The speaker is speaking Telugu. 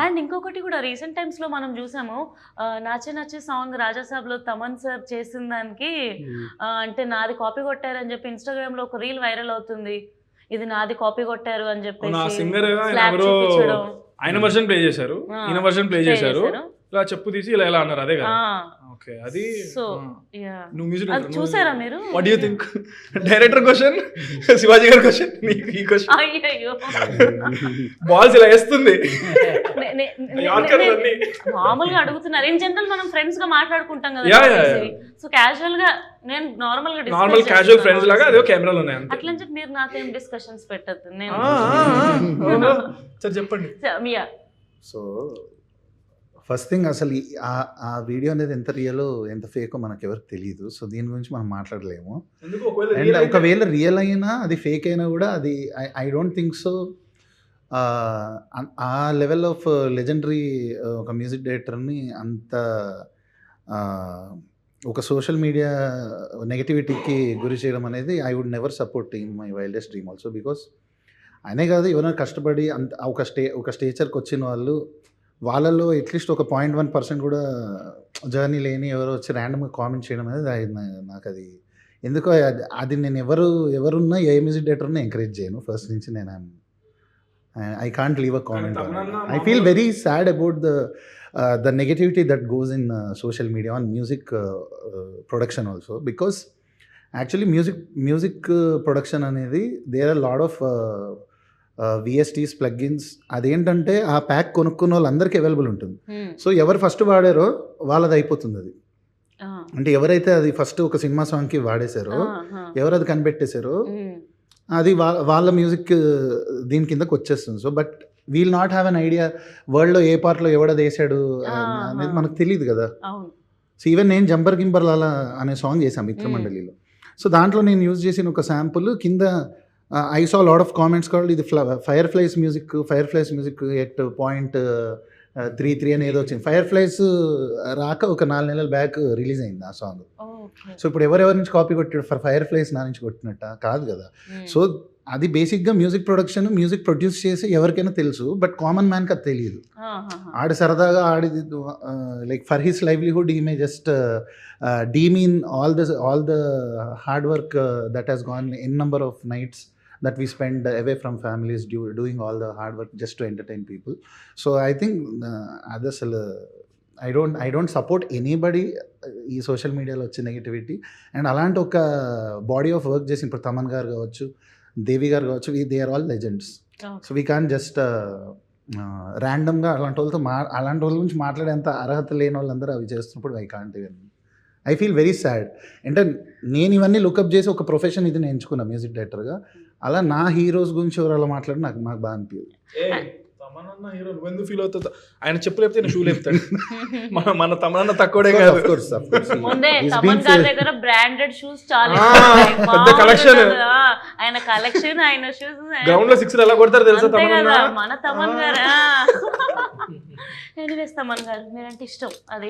అండ్ ఇంకొకటి కూడా రీసెంట్ టైమ్స్ లో మనం చూసాము నాచే నచ్చే సాంగ్ రాజాసాబ్ లో తమన్ సార్ చేసిన దానికి అంటే నాది కాపీ కొట్టారని చెప్పి ఇన్స్టాగ్రామ్ లో ఒక రీల్ వైరల్ అవుతుంది, ఇది నాది కాపీ కొట్టారు అని చెప్పేసి ఆయన వర్షన్ ప్లే చేశారు, ఈయన వర్షన్ ప్లే చేశారు, ఇలా చెప్పు తీసి ఇలా ఎలా అన్నారు, అదే కదా. ఓకే, అది సో నువ్వు మ్యూజిక్ చూసారా మీరు? What do you think? Director question, Shivaji గారి క్వశ్చన్, నీకు ఈ క్వశ్చన్. అయ్యో బాల్స్ ఇలా వేస్తుంది. మామూలుగా అడుగుతున్నారు. ఇన్ జనరల్ మనం ఫ్రెండ్స్ గా మాట్లాడుకుంటాం కదా, సో క్యాజువల్ గా నేను నార్మల్ క్యాజువల్ ఫ్రెండ్స్ లాగా అదే కెమెరాలు ఉన్నాయి అంతే. అట్లా అని చెప్పి మీరు నాకేం డిస్కషన్స్ పెట్టద్దు. నేను సరే చెప్పండి. సో ఫస్ట్ థింగ్, అసలు ఆ వీడియో అనేది ఎంత రియలో ఎంత ఫేకో మనకు ఎవరికి తెలియదు. సో దీని గురించి మనం మాట్లాడలేము. అండ్ ఒకవేళ రియల్ అయినా అది ఫేక్ అయినా కూడా అది ఐ డోంట్ థింక్ సో. ఆ లెవెల్ ఆఫ్ లెజెండరీ ఒక మ్యూజిక్ డైరెక్టర్ని అంత ఒక సోషల్ మీడియా నెగటివిటీకి గురి చేయడం అనేది I would never support in my wildest dream also. Because ఆయనే కాదు, ఎవరైనా కష్టపడి అంత ఒక స్టేచర్కి వచ్చిన వాళ్ళు, వాళ్ళల్లో అట్లీస్ట్ ఒక 0.1% కూడా జర్నీ లేని ఎవరో వచ్చి ర్యాండమ్గా కామెంట్ చేయడం అనేది నాకు అది ఎందుకో అది నేను ఎవరున్నా ఏ మ్యూజిక్ డైరెక్టర్ని ఎంకరేజ్ చేయను ఫస్ట్ నుంచి. నేను I can't leave a comment. I feel very sad about the negativity that goes in social media on music production also. Because actually music production అనేది there are lot of VSTs plugins. అదేంటంటే ఆ ప్యాక్ కొనుక్కున్న వాళ్ళందరికీ అవైలబుల్ ఉంటుంది. సో ఎవరు ఫస్ట్ వాడారో వాళ్ళది అయిపోతుంది. అది అంటే ఎవరైతే అది ఫస్ట్ ఒక సినిమా సాంగ్కి వాడేశారో, ఎవరు అది కనిపెట్టేశారో, అది వాళ్ళ మ్యూజిక్ దీని కిందకి వచ్చేస్తుంది. So but we'll not have an idea వరల్డ్లో ఏ పార్ట్లో ఎవడది వేసాడు అనేది మనకు తెలియదు కదా. సో ఈవెన్ నేను జంబర్ గింబర్ లాలా అనే సాంగ్ చేశాను మిత్రమండలిలో. సో దాంట్లో నేను యూజ్ చేసిన ఒక శాంపుల్ కింద I saw a lot of comments called ఇది Fireflies music at 0.33 అని ఏదో వచ్చింది. Fireflies రాక ఒక 4 నెలల బ్యాక్ రిలీజ్ అయింది ఆ సాంగ్. సో ఇప్పుడు ఎవరెవరి నుంచి కాపీ కొట్టాడు? Fireflies నా నుంచి కొట్టినట్ట కాదు కదా. సో అది బేసిక్గా మ్యూజిక్ ప్రొడక్షన్, మ్యూజిక్ ప్రొడ్యూస్ చేసి ఎవరికైనా తెలుసు, బట్ కామన్ మ్యాన్కి అది తెలియదు. ఆడి సరదాగా ఆడిది like for his livelihood he may just demean all the hard work that has gone N number of nights that we spend away from families doing all the hard work just to entertain people. So I think others I don't support anybody ఈ సోషల్ మీడియాలో వచ్చే నెగిటివిటీ. అండ్ అలాంటి ఒక బాడీ ఆఫ్ వర్క్ చేసి ఇప్పుడు తమన్ గారు కావచ్చు, దేవి గారు కావచ్చు, they are all legends. So we can just ర్యాండమ్గా అలాంటి వాళ్ళ గురించి మాట్లాడేంత అర్హత లేని వాళ్ళందరూ అవి చేస్తున్నప్పుడు I can't even. I feel very sad. అంటే నేను ఇవన్నీ లుకప్ చేసి ఒక ప్రొఫెషన్ ఇది నేను ఎంచుకున్నా మ్యూజిక్ డైరెక్టర్గా. అలా నా హీరోస్ గురించి ఎవరు అలా మాట్లాడి నాకు బాగా అనిపించదు. హీరో నువ్వెందుకు ఫీల్ అవుతుందా? ఆయన చెప్పు లేపితే నేను షూ లేపుతాడు. మన తమనన్న తక్కువడే కాదు. బ్రాండెడ్ షూస్ చాలా కలెక్షన్, ఆయన కలెక్షన్, ఆయన షూస్ గ్రౌండ్ లో 6 ఎలా కొడతారు తెలుసా మన తమన్ గారు. ఎనీవేస్ తమన్ గారు మీరంటే ఇష్టం అది.